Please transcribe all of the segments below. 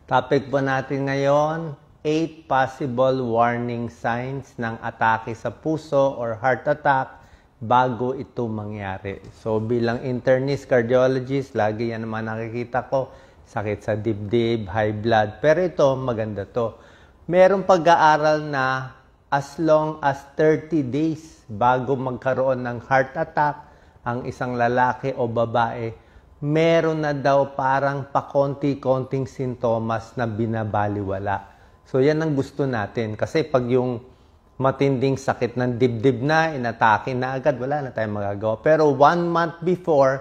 Topic po natin ngayon, 8 possible warning signs ng atake sa puso or heart attack bago ito mangyari. So bilang internist cardiologist, lagi yan naman nakikita ko, sakit sa dibdib, high blood. Pero ito, maganda to. Merong pag-aaral na as long as 30 days bago magkaroon ng heart attack ang isang lalaki o babae, meron na daw parang pakonti-konting sintomas na binabaliwala. So yan ang gusto natin. Kasi pag yung matinding sakit ng dibdib na, inatake na agad, wala na tayong magagawa. Pero 1 month before,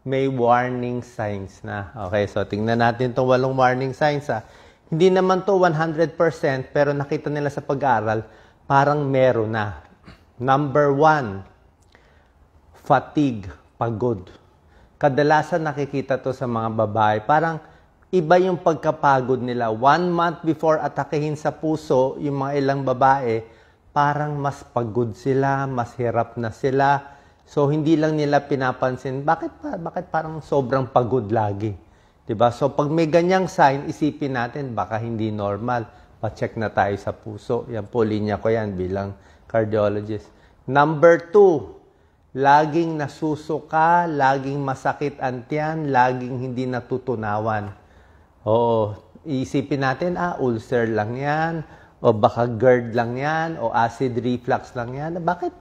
may warning signs na. Okay, so tingnan natin itong 8 warning signs. Hindi naman to 100%, pero nakita nila sa pag-aaral, parang meron na. Number 1, fatigue, pagod. Kadalasan nakikita to sa mga babae. Parang iba yung pagkapagod nila. 1 month before atakehin sa puso, yung mga ilang babae, parang mas pagod sila, mas hirap na sila. So, hindi lang nila pinapansin, bakit parang sobrang pagod lagi? Diba? So, pag may ganyang sign, isipin natin, baka hindi normal. Pa-check na tayo sa puso. Yan po, linya ko yan bilang cardiologist. Number 2, laging nasusuka, laging masakit ang tiyan, laging hindi natutunawan. Oo, isipin natin, ulcer lang yan, o baka GERD lang yan, o acid reflux lang yan. Bakit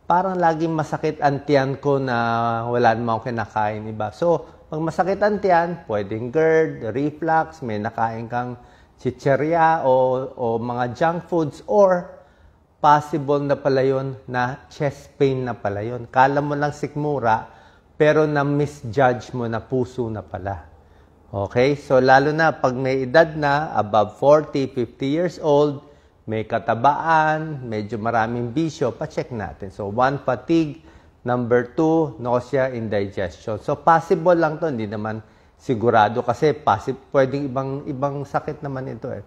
parang laging masakit ang tiyan ko na wala namang kinakain iba? So, pag masakit ang tiyan, pwedeng GERD, reflux, may nakain kang chicherya o mga junk foods, or possible na pala yun na chest pain na pala yun. Kala mo lang sikmura, pero na-misjudge mo na puso na pala. Okay? So, lalo na pag may edad na, above 40, 50 years old, may katabaan, medyo maraming bisyo, pa-check natin. So, 1, fatigue. Number 2, nausea, indigestion. So, possible lang to, hindi naman sigurado kasi pwedeng ibang sakit naman ito eh.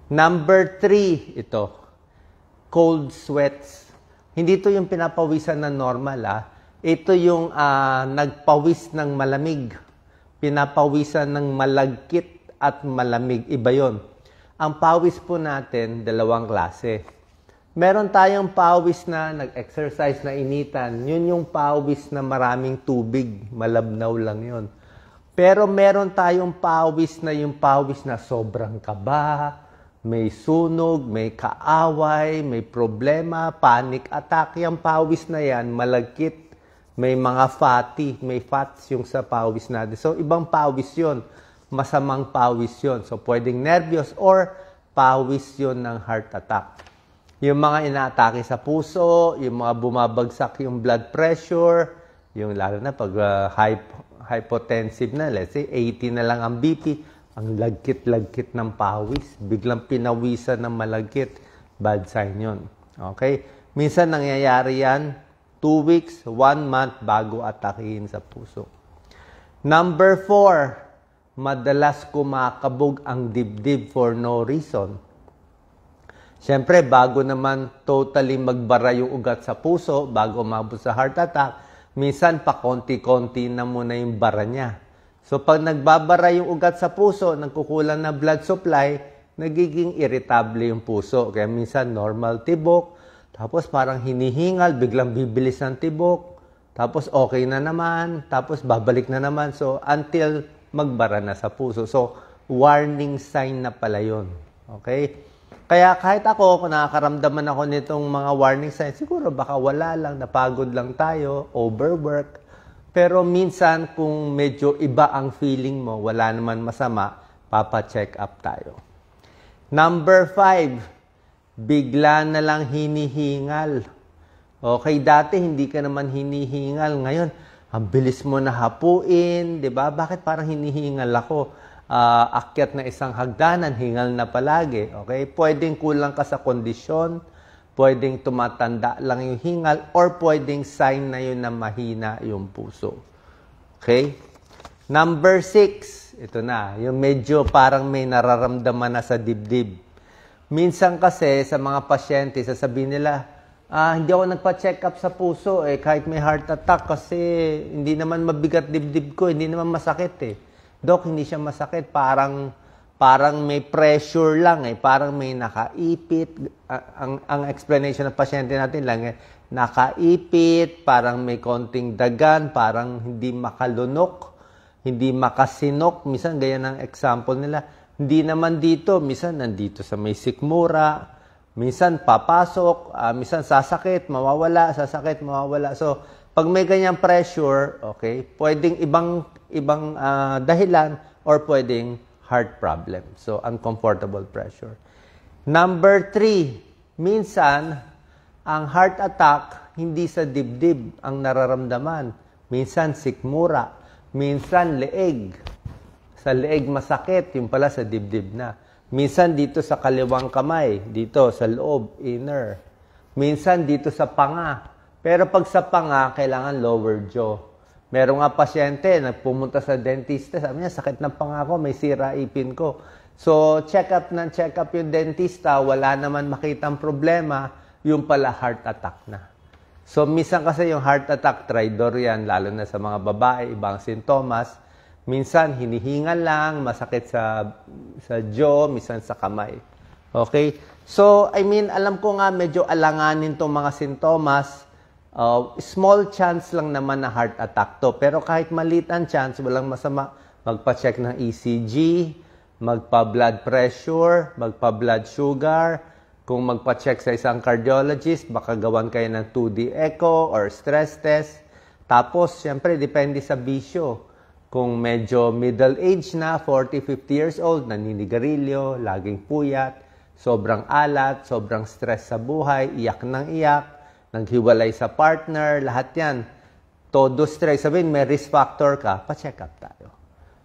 Number 3, ito. Cold sweats. Hindi ito yung pinapawisan na normal. Ito yung nagpawis ng malamig. Pinapawisan ng malagkit at malamig. Iba yon. Ang pawis po natin, 2 klase. Meron tayong pawis na nag-exercise na initan. Yun yung pawis na maraming tubig. Malabnaw lang yon. Pero meron tayong pawis na yung pawis na sobrang kaba, may sunog, may kaaway, may problema, panic attack. Yung pawis na yan, malagkit, may mga fatty, may fats yung sa pawis natin. So, ibang pawis yun. Masamang pawis yun. So, pwedeng nervyos or pawis yun ng heart attack. Yung mga inaatake sa puso, yung mga bumabagsak yung blood pressure, yung lalo na pag hypotensive na, let's say 80 na lang ang BP, ang lagkit-lagkit ng pawis, biglang pinawisan ng malagkit, bad sign yun. Okay? Minsan nangyayari yan, 2 weeks, 1 month bago atakihin sa puso. Number 4, madalas kumakabog ang dibdib for no reason. Siyempre, bago naman totally magbara yung ugat sa puso, bago umabot sa heart attack, minsan pa konti-konti na muna yung bara niya. So, pag nagbabara yung ugat sa puso, nagkukulang na blood supply, nagiging irritable yung puso. Kaya minsan normal tibok, tapos parang hinihingal, biglang bibilis ng tibok, tapos okay na naman, tapos babalik na naman. So, until magbara na sa puso. So, warning sign na pala yun. Okay? Kaya kahit ako, kung nakakaramdaman ako nitong mga warning signs, siguro baka wala lang, napagod lang tayo, overwork. Pero minsan, kung medyo iba ang feeling mo, wala naman masama, papa-check up tayo. Number 5, bigla na lang hinihingal. Okay, dati hindi ka naman hinihingal. Ngayon, ang bilis mo na hapuin, di ba? Bakit parang hinihingal ako? Akyat na isang hagdanan, hingal na palagi. Okay, pwedeng kulang ka sa kondisyon, pwedeng tumatanda lang yung hingal, or pwedeng sign na yun na mahina yung puso. Okay? Number 6, ito na, yung medyo parang may nararamdaman na sa dibdib. Minsan kasi sa mga pasyente, sasabihin nila, hindi ako nagpa-check up sa puso kahit may heart attack kasi hindi naman mabigat dibdib ko, hindi naman masakit Dok, hindi siya masakit, parang parang may pressure lang parang may nakaipit. Ang explanation ng pasyente natin lang nakaipit, parang may konting dagan, parang hindi makalunok, hindi makasinok. Minsan, ganyan ang example nila. Hindi naman dito, minsan nandito sa may sikmura, minsan papasok, minsan sasakit, mawawala, sasakit, mawawala. So, pag may ganyang pressure, okay, pwedeng ibang dahilan or pwedeng heart problem. So, uncomfortable pressure. Number 3, minsan, ang heart attack, hindi sa dibdib ang nararamdaman. Minsan, sikmura. Minsan, leeg. Sa leeg masakit, yung pala sa dibdib na. Minsan, dito sa kaliwang kamay. Dito, sa loob, inner. Minsan, dito sa panga. Pero pag sa panga, kailangan lower jaw. Meron nga pasyente, nagpumunta sa dentista, sabi niya, sakit ng panga ko, may sira ipin ko. So, check up yung dentista, wala naman makitang problema, yung pala heart attack na. So, minsan kasi yung heart attack, tridor yan, lalo na sa mga babae, ibang sintomas. Minsan, hinihingal lang, masakit sa jaw, minsan sa kamay. Okay? So, alam ko nga medyo alanganin itong mga sintomas. Small chance lang naman na heart attack to. Pero kahit maliit ang chance, walang masama. Magpa-check ng ECG, magpa-blood pressure, magpa-blood sugar. Kung magpa-check sa isang cardiologist, baka gawan kayo ng 2D echo or stress test. Tapos, siyempre, depende sa bisyo. Kung medyo middle age na, 40, 50 years old, naninigarilyo, laging puyat, sobrang alat, sobrang stress sa buhay, iyak ng iyak, naghiwalay sa partner, lahat yan. Todo stress. Sabihin, may risk factor ka, pa-check up tayo.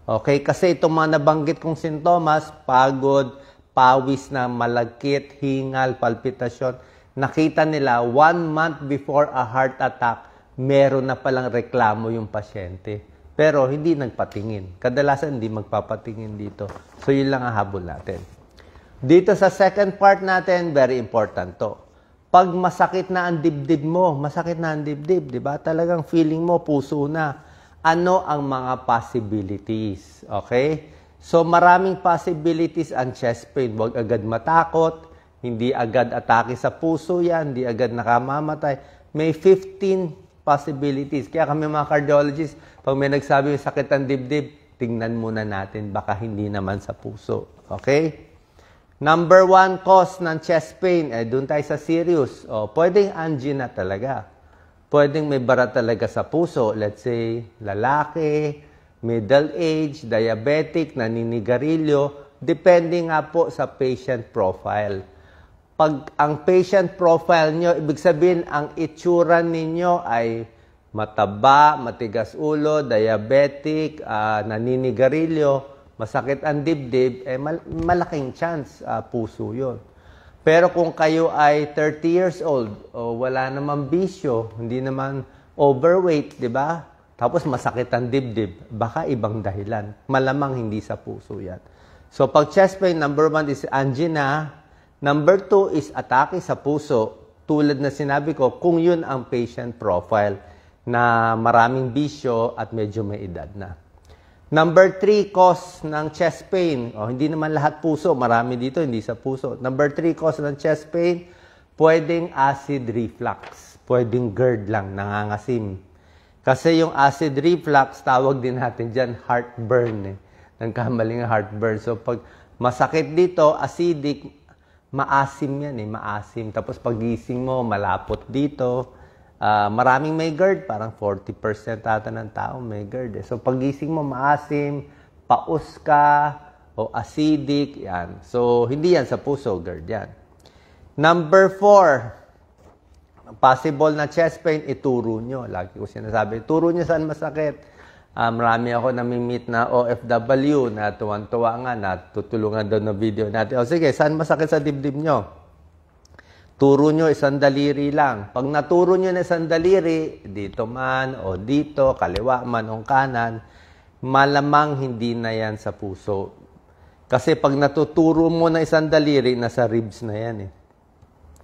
Okay? Kasi itong mga nabanggit kong sintomas, pagod, pawis na malagkit, hingal, palpitasyon, nakita nila 1 month before a heart attack, meron na palang reklamo yung pasyente. Pero hindi nagpatingin. Kadalasan hindi magpapatingin dito. So yun lang ang habol natin. Dito sa second part natin, very important to. Pag masakit na ang dibdib mo, masakit na ang dibdib, di ba? Talagang feeling mo, puso na. Ano ang mga possibilities? Okay? So, maraming possibilities ang chest pain. Huwag agad matakot, hindi agad atake sa puso yan, hindi agad nakamamatay. May 15 possibilities. Kaya kami mga cardiologists, pag may nagsabi yung sakit ang dibdib, tingnan muna natin, baka hindi naman sa puso. Okay? Number 1 cause ng chest pain, doon tayo sa serious. Pwedeng angina talaga. Pwedeng may bara talaga sa puso. Let's say, lalaki, middle age, diabetic, naninigarilyo, depende nga po sa patient profile. Pag ang patient profile nyo, ibig sabihin, ang itsura ninyo ay mataba, matigas ulo, diabetic, naninigarilyo, masakit ang dibdib, malaking chance, puso yun. Pero kung kayo ay 30 years old, wala namang bisyo, hindi naman overweight, di ba? Tapos masakit ang dibdib, baka ibang dahilan. Malamang hindi sa puso yan. So pag chest pain, number 1 is angina. Number 2 is atake sa puso. Tulad na sinabi ko, kung yun ang patient profile na maraming bisyo at medyo may edad na. Number 3, cause ng chest pain. Hindi naman lahat puso. Marami dito, hindi sa puso. Number 3, cause ng chest pain, pwedeng acid reflux. Pwedeng GERD lang, nangangasim. Kasi yung acid reflux, tawag din natin dyan, heartburn. Nagkamaling heartburn. So, pag masakit dito, acidic, maasim yan maasim. Tapos pagising mo, malapot dito. Maraming may GERD, parang 40% ata ng tao may GERD. So, pagising mo, maasim, paus ka, o acidic, yan. So, hindi yan sa puso, GERD yan. Number 4, possible na chest pain, ituro nyo. Lagi ko sinasabi, ituro nyo saan masakit. Marami ako nami-meet na OFW na tuwan-tuwa nga, natutulungan doon na video natin. Sige, saan masakit sa dibdib nyo? Turo nyo isang daliri lang. Pag naturo nyo na isang daliri, dito man o dito, kaliwa man o kanan, malamang hindi na yan sa puso. Kasi pag natuturo mo na isang daliri, nasa ribs na yan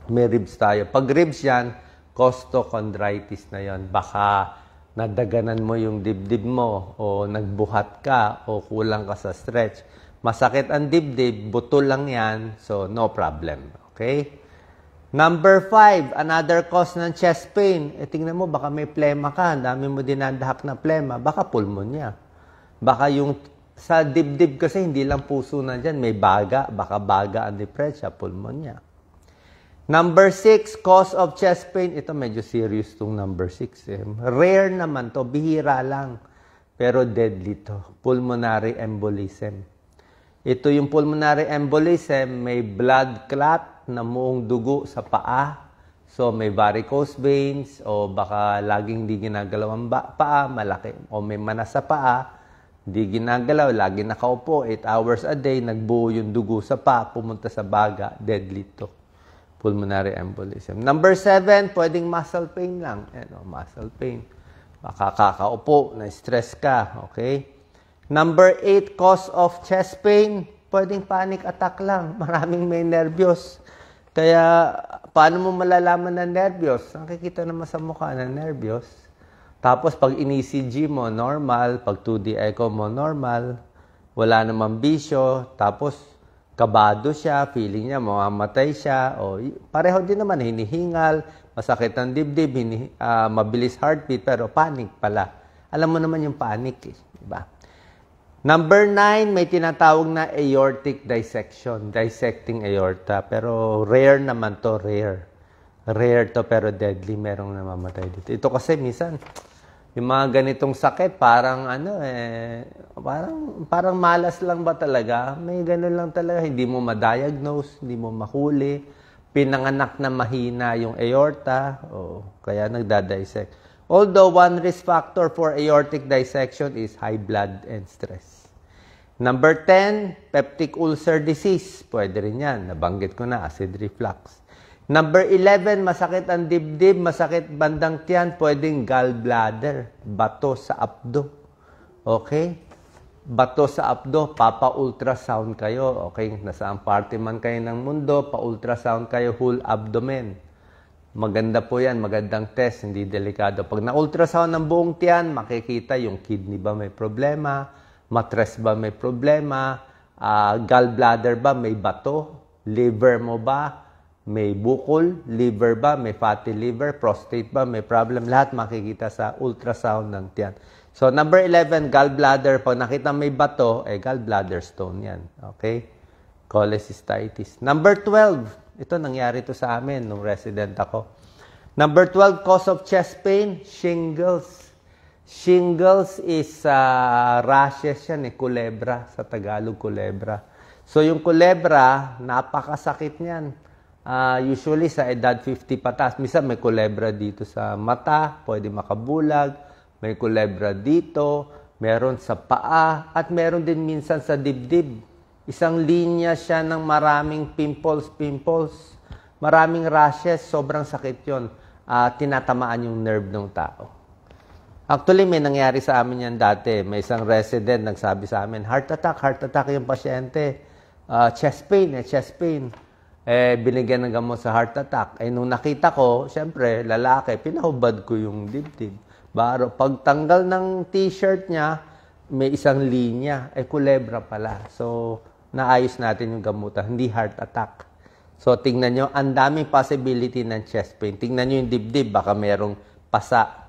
May ribs tayo. Pag ribs yan, costochondritis na yan. Baka nadaganan mo yung dibdib mo o nagbuhat ka o kulang ka sa stretch. Masakit ang dibdib, buto lang yan, so no problem. Okay? Number 5, another cause ng chest pain. Tingnan mo, baka may plema ka, dami mo dinadahak na plema, baka pulmonya. Baka yung sa dibdib kasi hindi lang puso na dyan, may baga, baka baga ang depresya, pulmonya. Number 6, cause of chest pain. Ito medyo serious tong number 6. Rare naman to, bihira lang. Pero deadly to. Pulmonary embolism. Ito yung pulmonary embolism, may blood clot na muong dugo sa paa. So may varicose veins o baka laging di ginagalaw ang paa, malaki. O may manas sa paa, di ginagalaw, lagi nakaupo, 8 hours a day, nagbuo yung dugo sa paa, pumunta sa baga, deadly to. Pulmonary embolism. Number 7, pwedeng muscle pain lang. Muscle pain. Baka kakaupo, na-stress ka. Okay? Number 8, cause of chest pain. Pwedeng panic attack lang. Maraming may nervyos. Kaya, paano mo malalaman na nervyos? Nakikita naman sa mukha na nervyos. Tapos, pag in-ECG mo, normal. Pag 2D echo mo, normal. Wala namang bisyo. Tapos, kabado siya, feeling niya mamamatay siya, o pareho din naman, hinihingal, masakit ang dibdib, mabilis heartbeat, pero panic pala. Alam mo naman yung panic, diba? Number 9, may tinatawag na aortic dissection, dissecting aorta, pero rare naman to, rare. Rare to, pero deadly, merong namamatay dito. Ito kasi minsan, yung mga ganitong sakit, parang parang malas lang ba talaga? May ganun lang talaga. Hindi mo ma-diagnose, hindi mo mahuli. Pinanganak na mahina yung aorta, kaya nagda-dissect. Although, one risk factor for aortic dissection is high blood and stress. Number 10, peptic ulcer disease. Pwede rin yan. Nabanggit ko na, acid reflux. Number 11, masakit ang dibdib, masakit bandang tiyan, pwedeng gallbladder, bato sa abdo. Okay? Bato sa abdo, papa-ultrasound kayo. Okay? Nasaan party man kayo ng mundo, pa-ultrasound kayo, whole abdomen. Maganda po yan, magandang test, hindi delikado. Pag na-ultrasound ng buong tiyan, makikita yung kidney ba may problema, matres ba may problema, gallbladder ba may bato, liver mo ba, may bukol, liver ba, may fatty liver, prostate ba, may problem. Lahat makikita sa ultrasound ng tiyan. So, number 11, gallbladder. Pag nakita may bato, gallbladder stone yan. Okay? Cholecystitis. Number 12, ito nangyari to sa amin nung resident ako. Number 12, cause of chest pain, shingles. Shingles is rashes yan, kulebra. Sa Tagalog, kulebra. So, yung kulebra, napakasakit niyan. Usually sa edad 50 patas, minsan may kulebra dito sa mata, pwede makabulag, may kulebra dito, meron sa paa, at meron din minsan sa dibdib. Isang linya siya ng maraming pimples, maraming rashes, sobrang sakit yun. Tinatamaan yung nerve ng tao. Actually, may nangyari sa amin yan dati. May isang resident nagsabi sa amin, heart attack yung pasyente. Chest pain. Binigyan ng gamot sa heart attack. Nung nakita ko, syempre, lalaki, pinahubad ko yung dibdib. Pagtanggal ng t-shirt niya, may isang linya. Kulebra pala. So, naayos natin yung gamutan. Hindi heart attack. So, tingnan nyo, ang daming possibility ng chest pain. Tingnan nyo yung dibdib, baka merong pasa.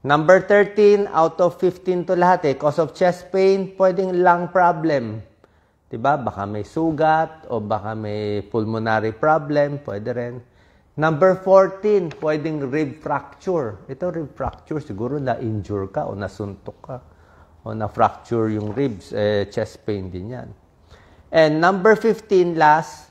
Number 13, out of 15 to lahat cause of chest pain, pwedeng lung problem. Diba? Baka may sugat o baka may pulmonary problem, pwede rin. Number 14, pwedeng rib fracture. Ito rib fracture, siguro na-injure ka o nasuntok ka o na-fracture yung ribs, chest pain din yan. And number 15, last,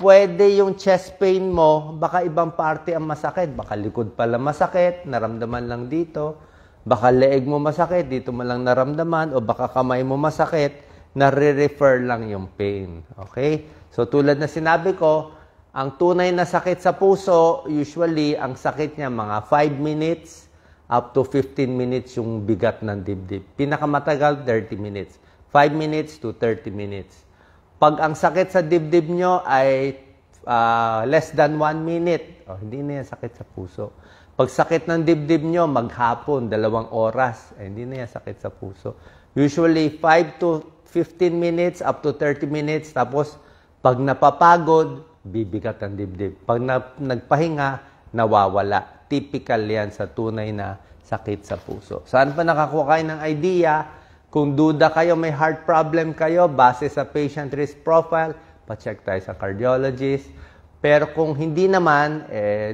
pwede yung chest pain mo, baka ibang parte ang masakit. Baka likod pala masakit, naramdaman lang dito. Baka leeg mo masakit, dito mo lang naramdaman. O baka kamay mo masakit, nare-refer lang yung pain. Okay? So, tulad na sinabi ko, ang tunay na sakit sa puso, usually, ang sakit niya mga 5 minutes up to 15 minutes yung bigat ng dibdib. Pinakamatagal, 30 minutes. 5 minutes to 30 minutes. Pag ang sakit sa dibdib nyo ay less than 1 minute, hindi na yan sakit sa puso. Pag sakit ng dibdib nyo, maghapon, 2 oras, hindi na yan sakit sa puso. Usually, 5 to 15 minutes up to 30 minutes. Tapos, pag napapagod, bibigat ang dibdib. Pag nagpahinga, nawawala. Typical yan sa tunay na sakit sa puso. Saan pa nakakuha kayo ng idea? Kung duda kayo, may heart problem kayo, base sa patient risk profile, pa-check tayo sa cardiologist. Pero kung hindi naman,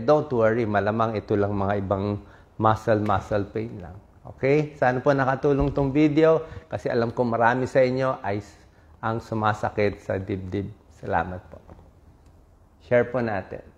don't worry, malamang ito lang mga ibang muscle pain lang. Okay? Sana po nakatulong tong video kasi alam ko marami sa inyo ay ang sumasakit sa dibdib. Salamat po. Share po natin.